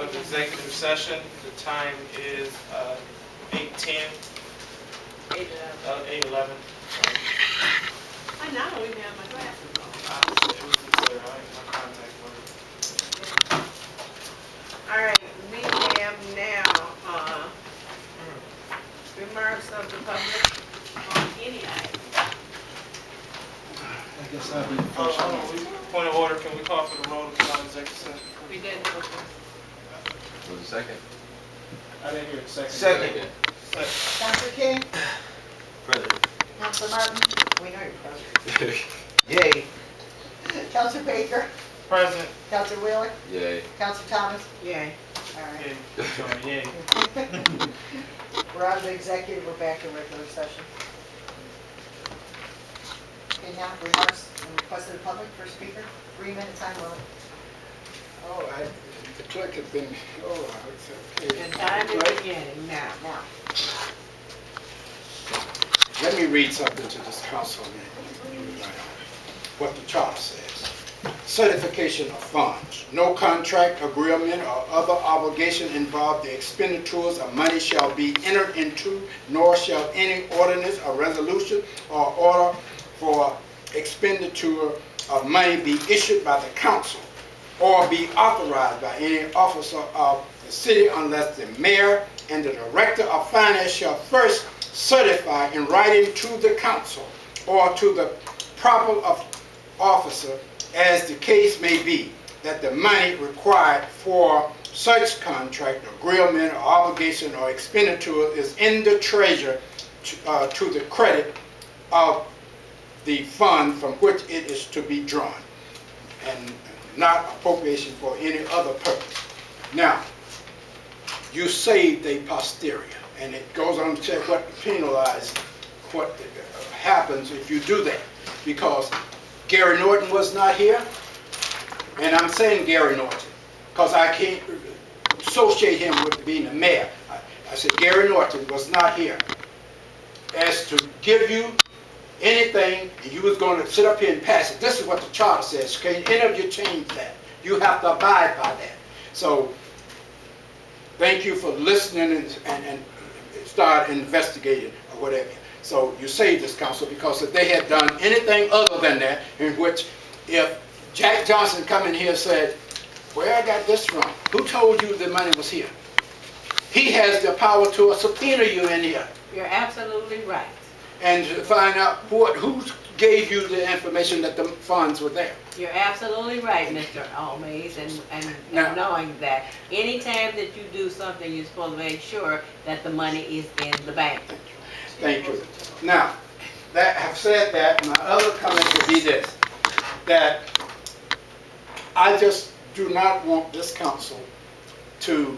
of executive session. The time is 8:10. 8:11. I now don't even have my glasses on. It was my contact lens. All right, we have now remarks of the public on any item. I guess I'll be the first one. Point of order, can we call for the roll to go on executive session? We did. Was it second? I didn't hear the second. Second. Councilor King, President. Councilor Martin, we know you're president. Yay. Councilor Baker, Present. Councilor Wheeler, Yay. Councilor Thomas. Yay. All right. Yay. We're out of the executive, we're back in regular session. Okay, now remarks and requests of the public for speaker, 3-minute time limit. Oh, the clerk has been, it's okay. And time is beginning now. Now, Let me read something to this council, what the charter says. Certification of funds. No contract, agreement, or other obligation involve the expenditures of money shall be entered into, nor shall any ordinance or resolution or order for expenditure of money be issued by the council or be authorized by any officer of the city unless the mayor and the director of finance shall first certify in writing to the council or to the proper officer, as the case may be, that the money required for such contract, agreement, or obligation or expenditure is in the treasury to the credit of the fund from which it is to be drawn, and not appropriation for any other purpose. Now, you saved a posterior, and it goes on to tell what penalize, what happens if you do that. Because Gary Norton was not here, and I'm saying Gary Norton because I can't associate him with being the mayor. I said Gary Norton was not here as to give you anything, and you was going to sit up here and pass it. This is what the charter says. Can any of you change that? You have to abide by that. So thank you for listening and start investigating or whatever. So you saved this council, because if they had done anything other than that, in which if Jack Johnson come in here and said, where I got this from? Who told you the money was here? He has the power to subpoena you in here. You're absolutely right. And to find out who gave you the information that the funds were there. You're absolutely right, Mr. Almays, and knowing that anytime that you do something, you're supposed to make sure that the money is in the bank. Thank you. Now, that have said that, my other comment would be this, that I just do not want this council to,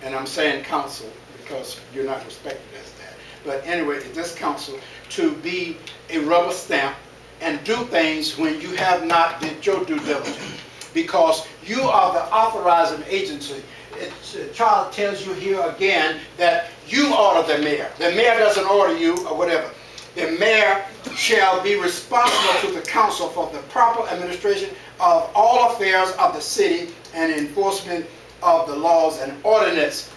and I'm saying council because you're not respected as that, but anyway, this council to be a rubber stamp and do things when you have not did your due diligence, because you are the authorizing agency. The charter tells you here again that you order the mayor. The mayor doesn't order you or whatever. The mayor shall be responsible to the council for the proper administration of all affairs of the city and enforcement of the laws and ordinance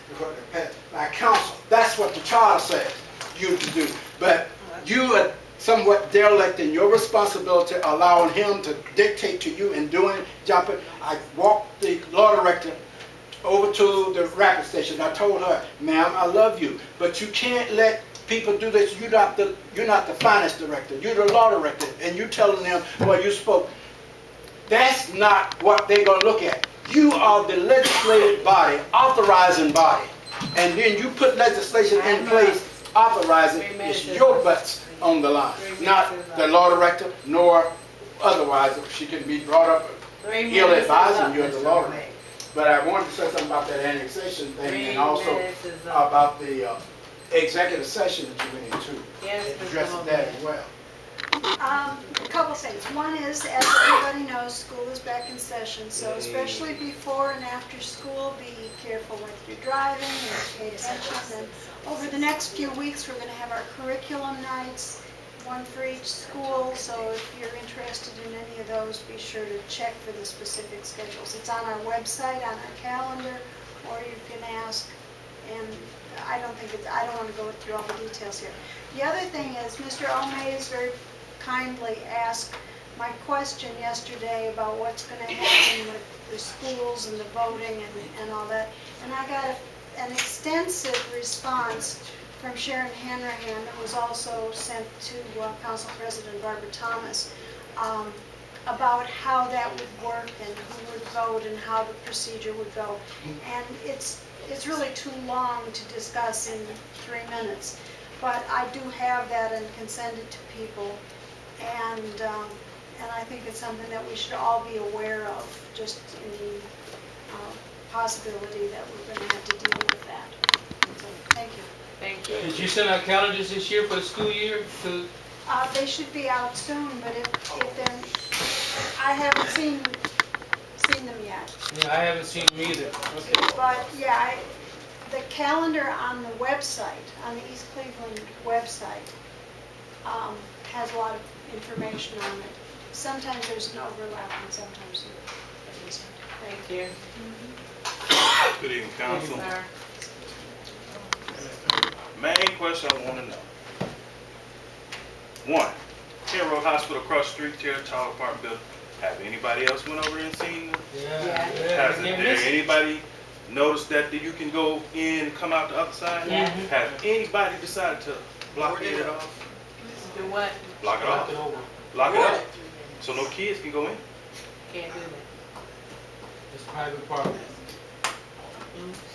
by council. That's what the charter says you to do. But you are somewhat derelict in your responsibility, allowing him to dictate to you and doing, jumping. I walked the law director over to the rapid station. I told her, ma'am, I love you, but you can't let people do this. You're not the finance director. You're the law director, and you're telling them, well, you spoke. That's not what they're going to look at. You are the legislative body, authorizing body, and then you put legislation in place, authorizing. It's your butts on the line, not the law director, nor otherwise. She can be brought up ill-advising you as the law director. But I wanted to say something about that annexation thing, and also about the executive session that you went into. Yes, Address that as well. A couple things. One is, as everybody knows, school is back in session, so especially before and after school, be careful when you're driving and pay attention. And over the next few weeks, we're going to have our curriculum nights, one for each school, so if you're interested in any of those, be sure to check for the specific schedules. It's on our website, on our calendar, or I don't think it's, I don't want to go through all the details here. The other thing is, Mr. O'Mays very kindly asked my question yesterday about what's going to happen with the schools and the voting and all that. And I got an extensive response from Sharon Hanrahan that was also sent to Council President Barbara Thomas about how that would work and who would vote and how the procedure would go. And it's really too long to discuss in 3 minutes, but I do have that and can send it to people. And I think it's something that we should all be aware of, just in the possibility that we're going to have to deal with that. So, thank you. Thank you. Did you send out calendars this year for the school year? They should be out soon, but if they're, I haven't seen them yet. Yeah, I haven't seen them either. Okay. But yeah, the calendar on the website, on the East Cleveland website, has a lot of information on it. Sometimes there's an overlap and sometimes there isn't. Thank you. Good evening, council. Sir. Main question I want to know. One, Ken Road Hospital across the street, Terrace Tall apartment building. Have anybody else went over and seen them? Yeah. Has anybody noticed that you can go in and come out the other side? Yeah. Has anybody decided to block it off? Do what? Block it off? over. Lock it off. So no kids can go in? Can't do that. It's private property.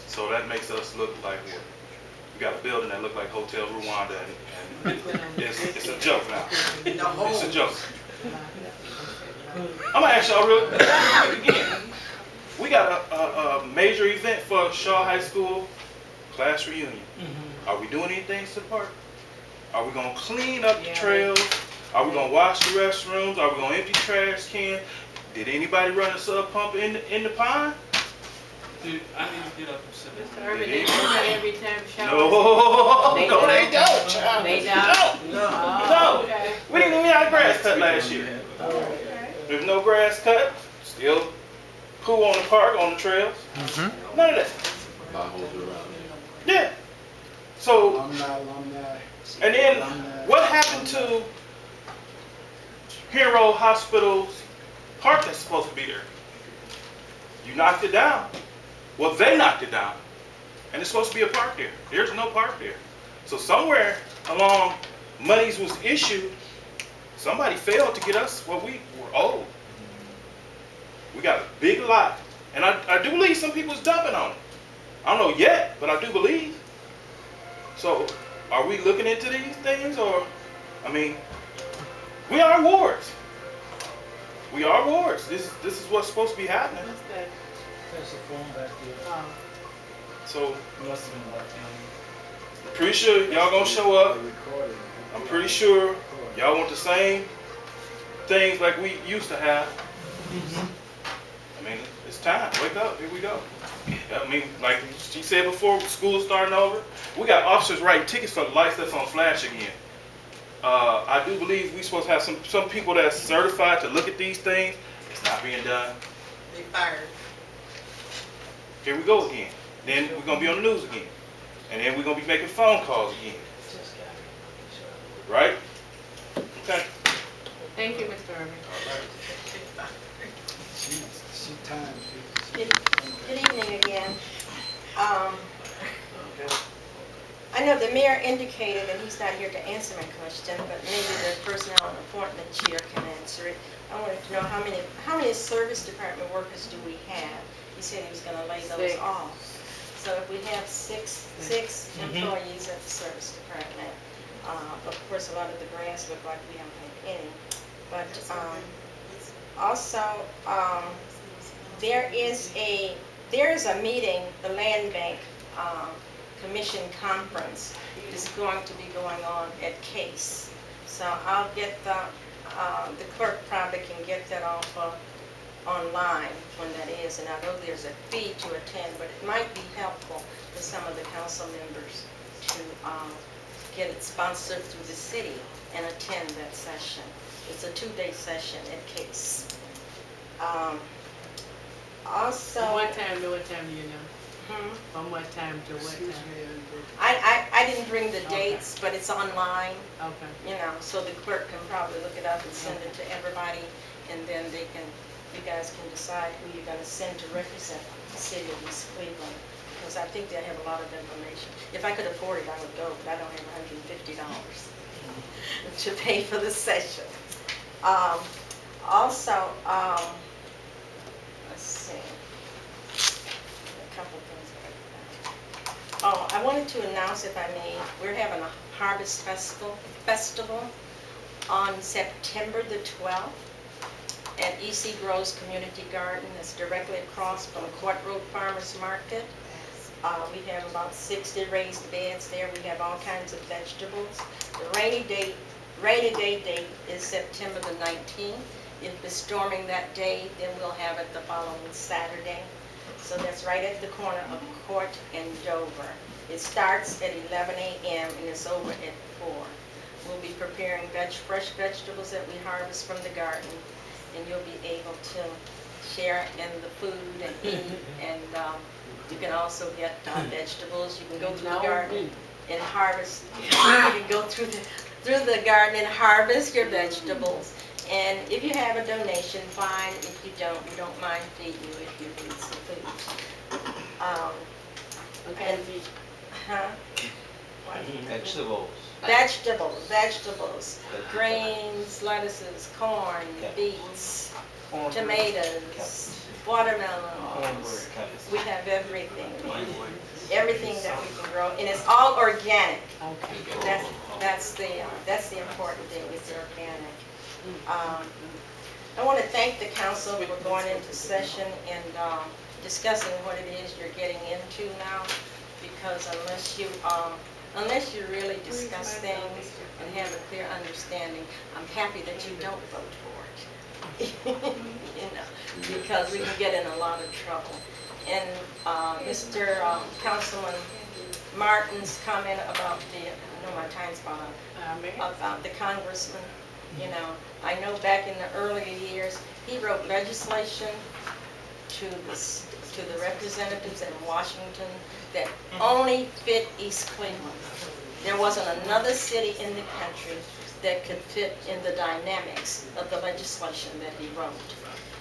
So that makes us look like what? We got a building that look like Hotel Rwanda and it's a joke now. It's a joke. I'm gonna ask y'all real again. We got a major event for Shaw High School class reunion. Are we doing anything to the park? Are we gonna clean up the trails? Are we gonna wash the restrooms? Are we gonna empty trash cans? Did anybody run a sub pump in the pond? Dude, I need to get up and sit Mr. down. Urban, they do that every time showers. No, They no, they don't. don't, child. They don't? No. Oh, okay. We didn't even have grass cut last year. Okay. There's no grass cut. Still poo on the park, on the trails. None of that. Potholes around Yeah. So, Alumni. and then what happened to Hero Hospital's park that's supposed to be there? You knocked it down. Well, they knocked it down. And it's supposed to be a park there. There's no park there. So somewhere along monies was issued, somebody failed to get us what we were owed. We got a big lot. And I do believe some people's dumping on it. I don't know yet, but I do believe. So are we looking into these things? Or, I mean, we are wards. We are wards. This is what's supposed to be happening. What's that? That's the phone back there. Oh. So It must have been left in. I'm pretty sure y'all gonna show up. I'm pretty sure y'all want the same things like we used to have. I mean, it's time. Wake up. Here we go. I mean, like she said before, school's starting over. We got officers writing tickets for the lights that's on flash again. I do believe we're supposed to have some people that's certified to look at these things. It's not being done. They fired. Here we go again. Then we're gonna be on the news again. And then we're gonna be making phone calls again. Right? Okay. Thank you, Mr. Urban. She timed Good evening again. I know the mayor indicated, and he's not here to answer my question, but maybe the personnel and appointment chair can answer it. I wanted to know how many service department workers do we have? He said he was going to lay those 6. off. So if we have six employees at the service department, of course a lot of the grass look like we don't have any. But also there is a meeting, the Land Bank Commission Conference is going to be going on at Case. So I'll get the clerk probably can get that off online when that is. And I know there's a fee to attend, but it might be helpful for some of the council members to get it sponsored through the city and attend that session. It's a 2-day session at Case. Also, What time do you know? From what time to what time? I didn't bring the Okay. dates, but it's online, Okay. you know, so the clerk can probably look it up and send it to everybody, and then you guys can decide who you're gonna send to represent the city of East Cleveland, because I think they have a lot of information. If I could afford it, I would go, but I don't have $150 to pay for the session. Also, let's see, a couple things. Oh, I wanted to announce, if I may, we're having a Harvest Festival on September the 12th at EC Groves Community Garden. It's directly across from Court Road Farmers Market. We have about 60 raised beds there. We have all kinds of vegetables. The rainy day date is September the 19th. If it's storming that day, then we'll have it the following Saturday. So that's right at the corner of Court and Dover. It starts at 11 a.m. and it's over at 4. We'll be preparing fresh vegetables that we harvest from the garden, and you'll be able to share in the food and eat. And you can also get vegetables. You can go through the garden and harvest. You can go through the garden and harvest your vegetables. And if you have a donation, fine. If you don't, we don't mind feeding you if you need some food. Vegetables. Vegetables, greens, lettuces, corn, beets, tomatoes, watermelons. We have everything. Everything that we can grow, and it's all organic. Okay. That's the important thing. It's organic. I want to thank the council for going into session and discussing what it is you're getting into now, because unless you really discuss things and have a clear understanding, I'm happy that you don't vote for it. You know, because we can get in a lot of trouble. And Mr. Councilman Martin's comment about I know my time's gone up, about the congressman. You know, I know back in the earlier years, he wrote legislation to the representatives in Washington that only fit East Cleveland. There wasn't another city in the country that could fit in the dynamics of the legislation that he wrote.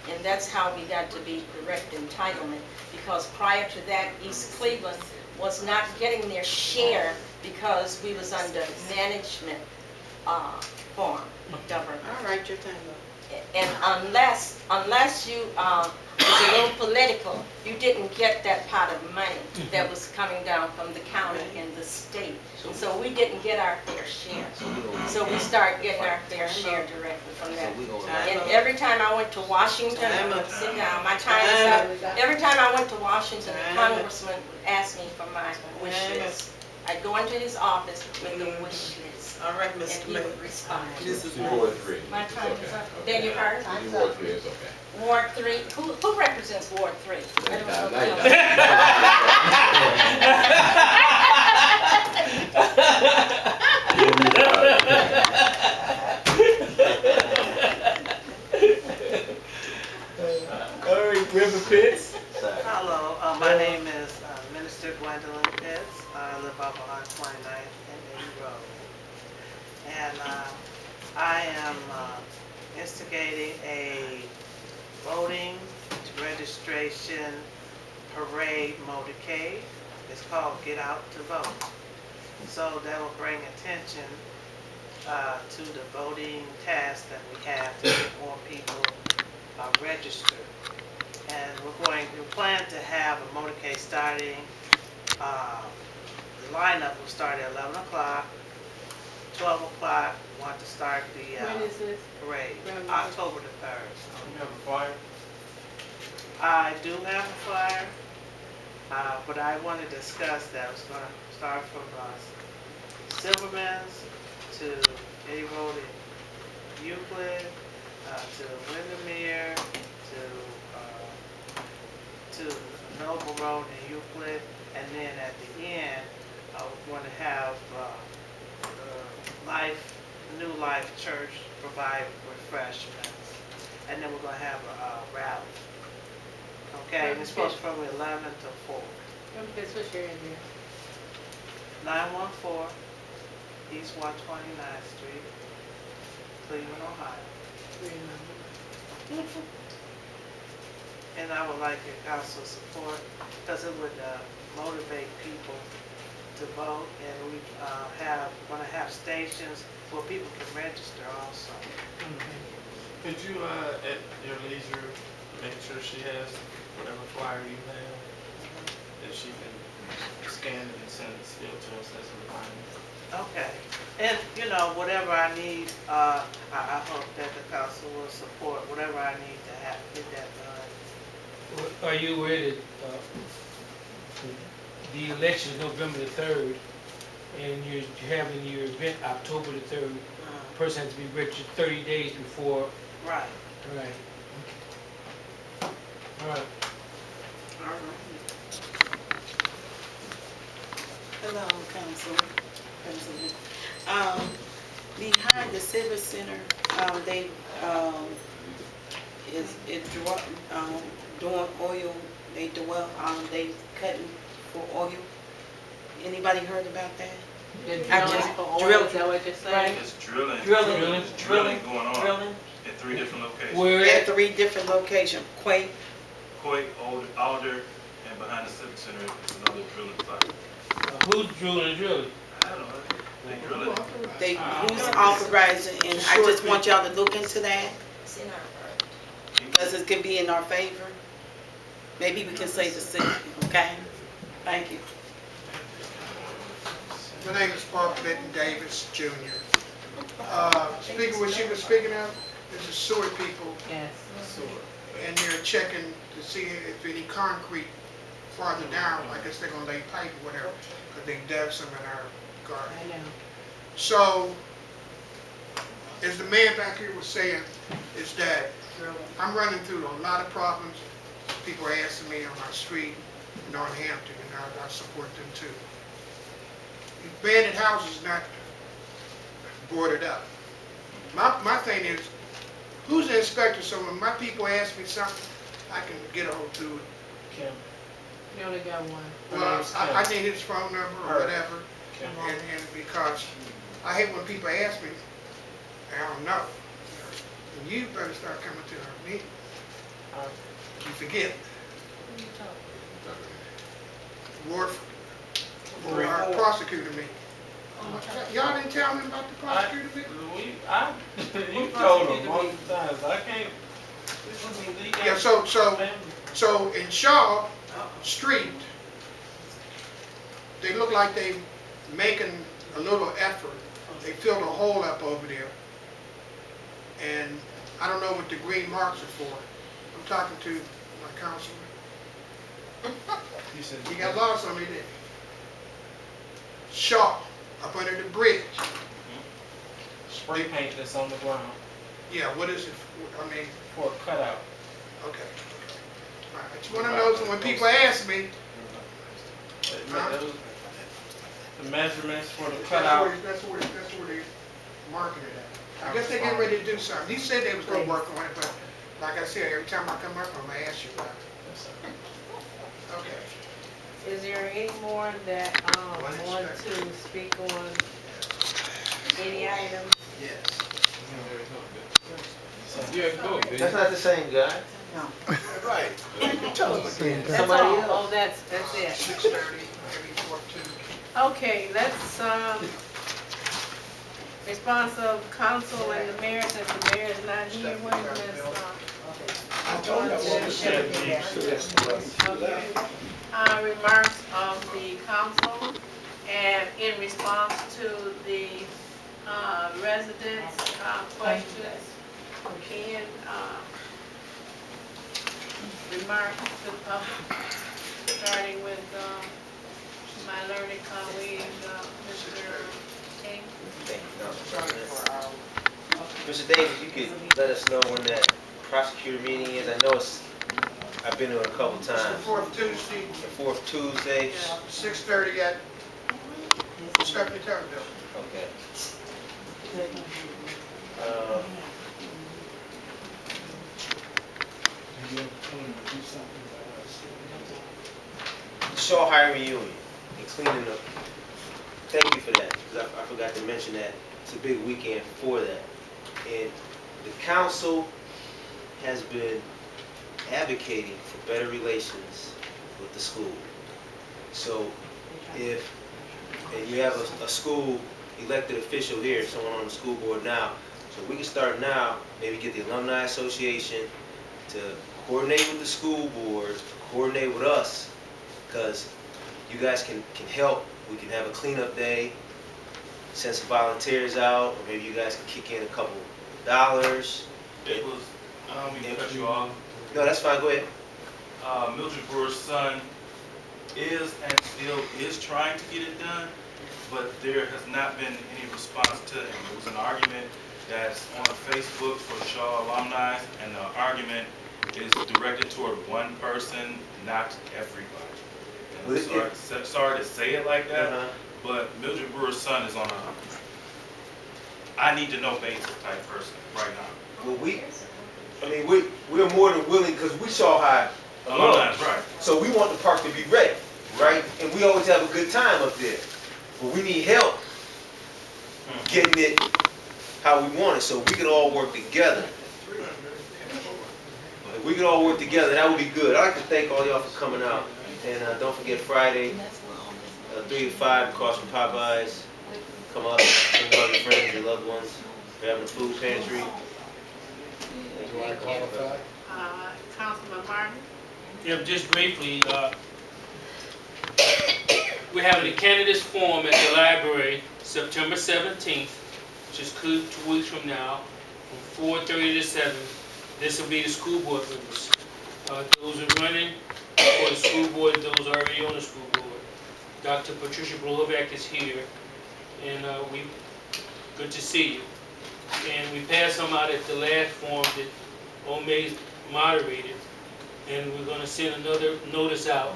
And that's how we got to be direct entitlement, because prior to that, East Cleveland was not getting their share because we was under management form of government. All right, your time up. And unless you was a little political, you didn't get that pot of money that was coming down from the county and the state. And so we didn't get our fair share. So we started getting our fair share directly from that. And every time I went to Washington, sit down, my time is up. Every time I went to Washington, the congressman would ask me for my wish list. I'd go into his office with the wish list. All right, And Mr. he Mayor. would respond. This is Ward 3. My time It's is okay. up. Beg your pardon? Time's Ward up. 3 is okay. Ward 3, who represents Ward 3? I don't know. Now you All right, River Pitts. Hello, my name is Minister Gwendolyn Pitts. I live up on 29th and 80 Road. And I am instigating a voting registration parade motorcade. It's called Get Out to Vote. So that will bring attention to the voting task that we have to get more people registered. And we plan to have a motorcade starting, the lineup will start at 11 o'clock, 12 o'clock, we want to start the When is this? parade, When? October the 3rd. You have a flyer? I do have a flyer, but I want to discuss that. It's going to start from Silverman's to A Road in Euclid, to Windermere, to Noble Road in Euclid, and then at the end, we're going to have New Life Church provide refreshments, and then we're going to have a rally. Okay, and it's supposed to be from 11 to 4. This was your address. 914 East 129th Street, Cleveland, Ohio. And I would like your council support because it would motivate people to vote, and we want to have stations where people can register also. Could you, at your leisure, make sure she has whatever flyer you have, that she can scan it and send it still to us as a reminder? Okay, and you know, whatever I need, I hope that the council will support whatever I need to have, get that done. Are you aware that the election is November the 3rd, and you're having your event October the 3rd? Person has to be registered 30 days before. Right. Right. All right. Hello, Council President. Behind the Civic Center, they doing oil. They cutting for oil. Anybody heard about that? Drilling for oil, is that what you're saying? It's drilling. Drilling. It's drilling going on Drilling at 3 different locations. Where at 3 different locations. Quake. Coit, Alder, and behind the Civic Center is another drilling site. who's drilling? I don't know. They drilling. Who's authorizing? And I just want y'all to look into that It's in our word. because it could be in our favor. Maybe we can save the city. Okay. Thank you. My name is Park Benton Davis, Jr. Speaking what she was speaking of, is the sewer people, Yes. and they're checking to see if any concrete farther down, I guess they're gonna lay pipe or whatever, because they dug some in our garden. I know. So, as the man back here was saying, is that I'm running through a lot of problems. People are asking me on my street in Northampton, and I support them too. Abandoned houses not boarded up. My thing is, who's the inspector? So when my people ask me something, I can get a hold to it. Kim. You only got one. Well, I need his phone number or whatever, Kim. and because I hate when people ask me, I don't know. And you better start coming to our meeting. You forget. Warford, or our prosecutor meeting. Y'all didn't tell me about the prosecutor meeting? You told them multiple times, I can't. Yeah, so in Shaw Street, they look like they making a little effort. They filled a hole up over there. And I don't know what the green marks are for. I'm talking to my councilman. You got lost on me there. Shaw, up under the bridge. Spray paint that's on the ground Yeah, what is it? I mean, for a cutout. okay. All right, I just want to know, so when people ask me, The measurements for the that's cutout. where they marking it at. I guess they get ready to do something. He said they was gonna work on it, but like I said, every time I come up, I'm gonna ask you about it. Okay. Is there any more that want to speak on any item? Yeah, go. That's not the same guy. Right. Tell them again. That's Somebody all. else. Oh, that's it. 6:30, maybe 4:02. Okay, let's, response of council and the mayor, since the mayor is not here, where's Ms. Okay. Remarks of the council, and in response to the, residents' questions, and, remarks to the public, starting with, my learned colleague, Mr. King. Mr. Davis, you could let us know when that prosecutor meeting is. I know I've been to it a couple It's the times. 4th Tuesday, The 4th Tuesday. 6:30 at Stephanie Taylor Building. Okay. Shaw High reunion and cleaning up. Thank you for that, because I forgot to mention that. It's a big weekend for that. And the council has been advocating for better relations with the school. So if, and you have a school elected official here, someone on the school board now, so we can start now, maybe get the Alumni Association to coordinate with the school board, coordinate with us, because you guys can help. We can have a cleanup day, send some volunteers out, or maybe you guys can kick in a couple dollars. It was, I don't mean to cut you off. No, that's fine, go ahead. Mildred Brewer's son is and still is trying to get it done, but there has not been any response to him. There was an argument that's on Facebook for Shaw alumni, and the argument is directed toward one person, not everybody. And I'm sorry to say it like that, but Mildred Brewer's son is on a I need to know basis type person right now. Well, we're more than willing, because we Shaw High alumni, right? So we want the park to be ready, right? And we always have a good time up there, but we need help getting it how we want it, so we can all work together. If we can all work together, that would be good. I'd like to thank all y'all for coming out, and don't forget Friday, 3 to 5 across from Popeyes. Come up, bring all your friends, your loved ones. We're having a food pantry. Councilman Martin? Yeah, just briefly, we're having a candidates forum at the library September 17th, which is 2 weeks from now, from 4:30 to 7. This will be the school board members. Those are running for the school board, those already on the school board. Dr. Patricia Blulovac is here, and good to see you. And we passed some out at the last forum that O'May's moderated, and we're going to send another notice out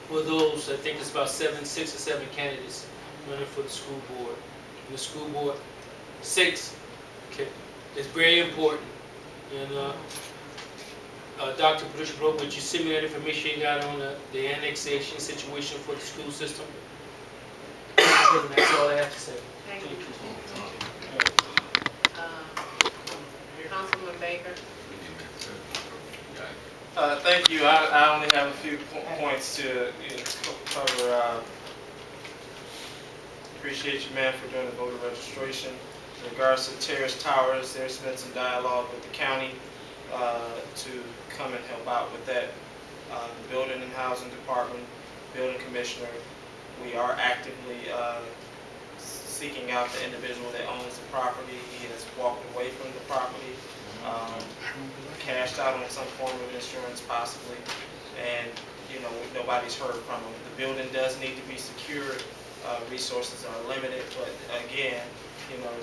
for those. I think it's about 6 or 7 candidates running for the school board. And the school board, 6, okay, it's very important. And Dr. Patricia Blulovac, would you send me that information you got on the annexation situation for the school system? That's all I have to say. Thank you. Councilman Baker? Thank you. I only have a few points to cover. Appreciate you, man, for doing the voter registration. In regards to Terrace Towers, there's been some dialogue with the county to come and help out with that. The Building and Housing Department, Building Commissioner, we are actively seeking out the individual that owns the property. He has walked away from the property, cashed out on some form of insurance possibly, and nobody's heard from him. The building does need to be secured. Resources are limited, but again,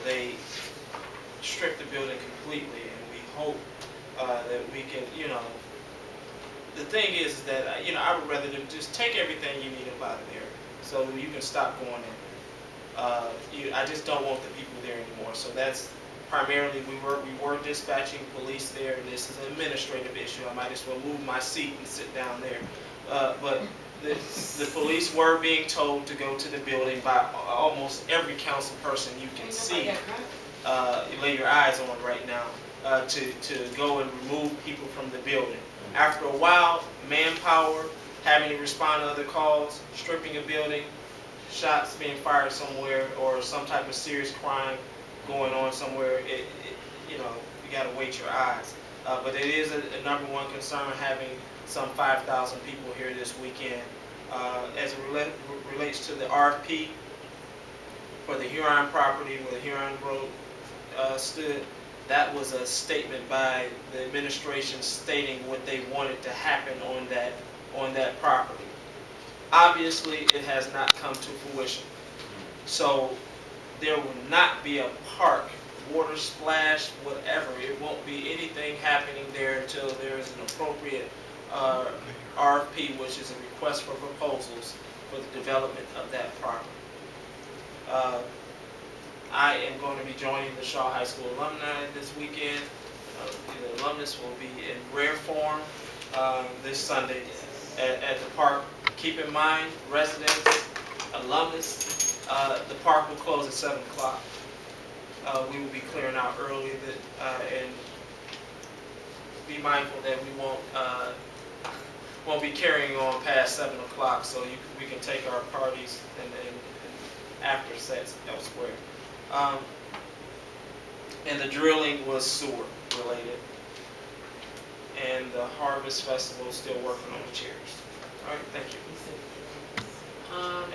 they stripped the building completely, and we hope that we can, the thing is that, I would rather them just take everything you need up out of there so you can stop going in. I just don't want the people there anymore. So that's primarily, we were dispatching police there, and this is an administrative issue. I might as well move my seat and sit down there. But the police were being told to go to the building by almost every council person you can see, lay your eyes on right now, to go and remove people from the building. After a while, manpower, having to respond to other calls, stripping a building, shots being fired somewhere, or some type of serious crime going on somewhere, you got to wait your eyes. But it is a number one concern having some 5,000 people here this weekend. As it relates to the RFP for the Huron property where the Huron Road stood, that was a statement by the administration stating what they wanted to happen on that property. Obviously, it has not come to fruition. So there will not be a park, water splash, whatever. It won't be anything happening there until there is an appropriate RFP, which is a request for proposals for the development of that property. I am going to be joining the Shaw High School alumni this weekend. The alumnus will be in rare form this Sunday at the park. Keep in mind, residents, alumnus, the park will close at 7 o'clock. We will be clearing out early and be mindful that we won't be carrying on past 7 o'clock, so we can take our parties and after sets elsewhere. And the drilling was sewer related. And the Harvest Festival is still working on the chairs. All right, thank you.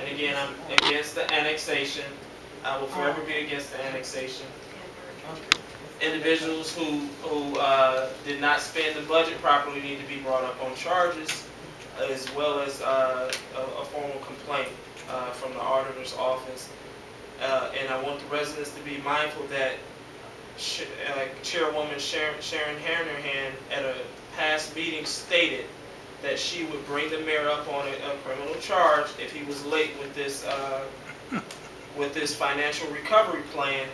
And again, I'm against the annexation. I will forever be against the annexation. Individuals who did not spend the budget properly need to be brought up on charges, as well as a formal complaint from the auditor's office. And I want the residents to be mindful that Chairwoman Sharon Hanrahan at a past meeting stated that she would bring the mayor up on a criminal charge if he was late with this financial recovery plan.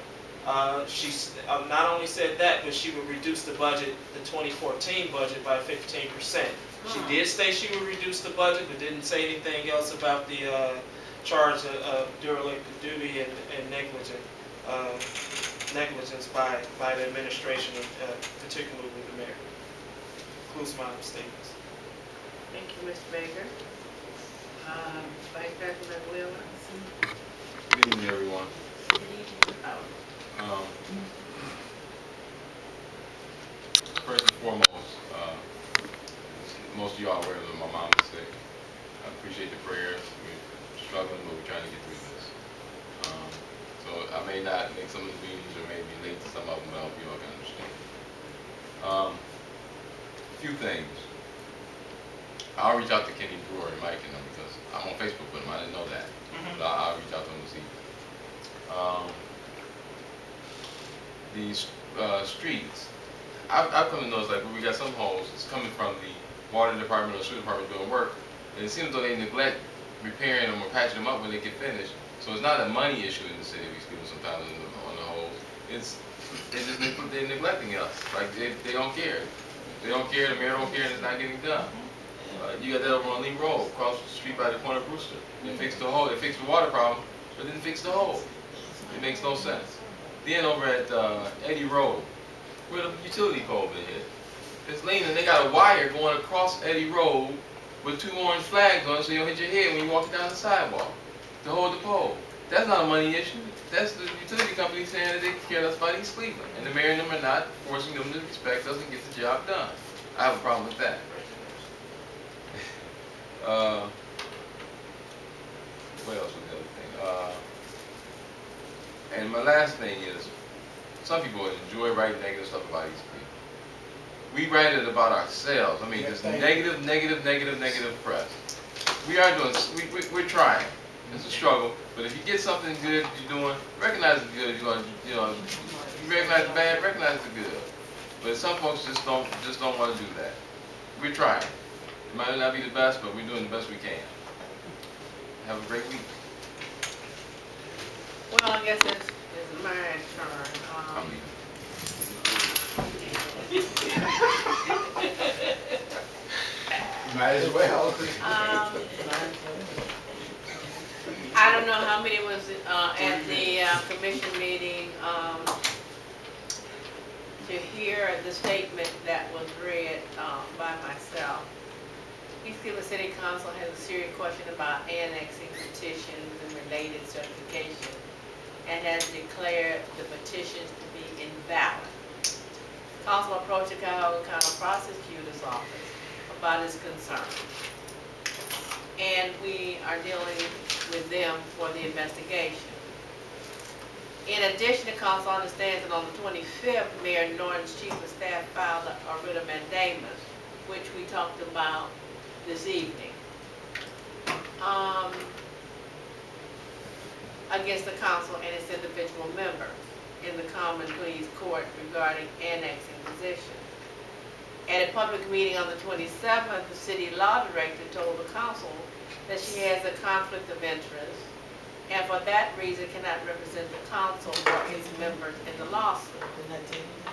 She not only said that, but she would reduce the budget, the 2014 budget, by 15%. She did say she would reduce the budget, but didn't say anything else about the charge of derelict of duty and negligence by the administration, particularly with the mayor. Concludes my statements. Thank you, Mr. Baker. Vice President Willa. Good evening, everyone. First and foremost, most of y'all are aware that my mom is sick. I appreciate the prayers. We're struggling, but we're trying to get through this. So I may not make some of the meetings or may be late to some of them, but I hope you all can understand. A few things. I'll reach out to Kenny Brewer and Mike and them because I'm on Facebook with them. I didn't know that. So I'll reach out to them this evening. These streets, I've come to notice like when we got some holes, it's coming from the water department or sewer department doing work, and it seems as though they neglect repairing them or patching them up when they get finished. So it's not a money issue in the city of East Cleveland sometimes on the holes. They're neglecting us. Like they don't care. They don't care. The mayor don't care, and it's not getting done. You got that over on Lee Road, across the street by the corner of Brewster. They fixed the hole. They fixed the water problem, but didn't fix the hole. It makes no sense. Then over at Eddy Road, where the utility pole been hit, it's leaning. They got a wire going across Eddy Road with 2 orange flags on it, so you don't hit your head when you walk down the sidewalk to hold the pole. That's not a money issue. That's the utility company saying that they care less about East Cleveland, and the mayor and them are not forcing them to respect us and get the job done. I have a problem with that. What else was the other thing? And my last thing is, some people enjoy writing negative stuff about East Cleveland. We write it about ourselves. I mean, just negative press. We are doing, we're trying. It's a struggle, but if you get something good you're doing, recognize the good. You recognize the bad, recognize the good. But some folks just don't want to do that. We're trying. It might not be the best, but we're doing the best we can. Have a great week. Well, I guess it's my turn. I'm leaving. Might as well. I don't know how many was at the commission meeting to hear the statement that was read by myself. East Cleveland City Council has a serious question about annexing petitions and related certification and has declared the petitions to be invalid. Council approached the Cuyahoga County Prosecutor's Office about his concern, and we are dealing with them for the investigation. In addition, the council understands that on the 25th, Mayor Norton's chief of staff filed a writ of mandamus, which we talked about this evening, against the council and its individual members in the Common Pleas Court regarding annexing positions. At a public meeting on the 27th, the city law director told the council that she has a conflict of interest and for that reason cannot represent the council or its members in the lawsuit.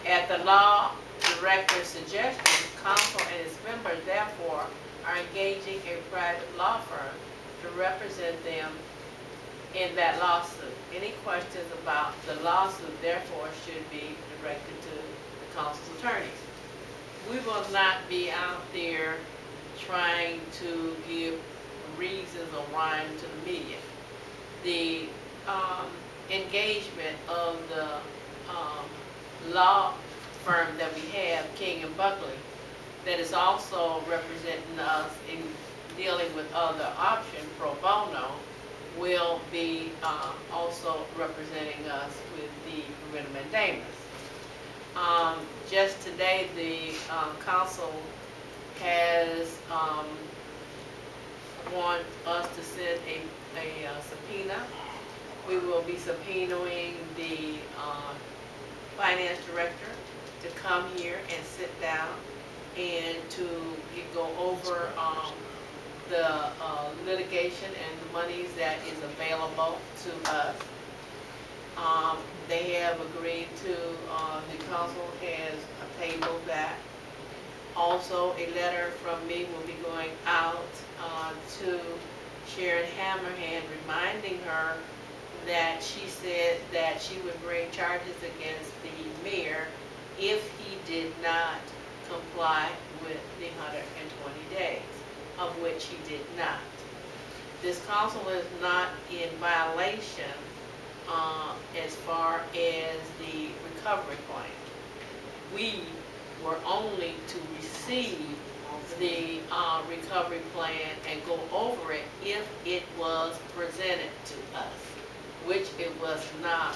At the law director's suggestion, council and its members therefore are engaging a private law firm to represent them in that lawsuit. Any questions about the lawsuit, therefore, should be directed to the council's attorneys. We will not be out there trying to give reasons or rhyme to the media. The engagement of the law firm that we have, King and Buckley, that is also representing us in dealing with other options pro bono, will be also representing us with the writ of mandamus. Just today, the council has want us to send a subpoena. We will be subpoenaing the finance director to come here and sit down and to go over the litigation and the monies that is available to us. They have agreed to, the council has tabled that. Also, a letter from me will be going out to Sharon Hammerhand, reminding her that she said that she would bring charges against the mayor if he did not comply with the 120 days, of which he did not. This council is not in violation as far as the recovery plan. We were only to receive the recovery plan and go over it if it was presented to us, which it was not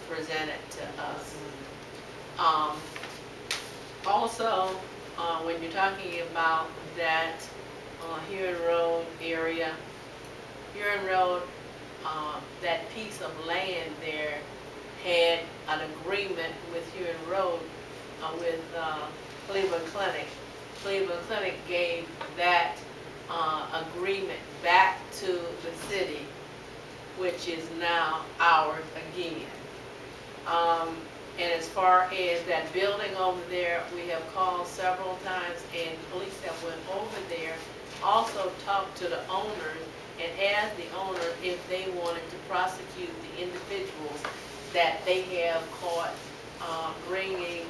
presented to us. Also, when you're talking about that Huron Road area, Huron Road, that piece of land there had an agreement with Huron Road with Cleveland Clinic. Cleveland Clinic gave that agreement back to the city, which is now ours again. And as far as that building over there, we have called several times, and police have went over there, also talked to the owners and asked the owner if they wanted to prosecute the individuals that they have caught bringing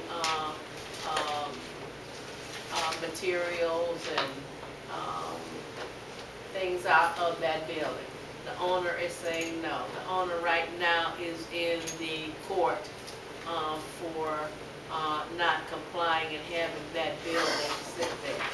materials and things out of that building. The owner is saying no. The owner right now is in the court for not complying and having that building sit there.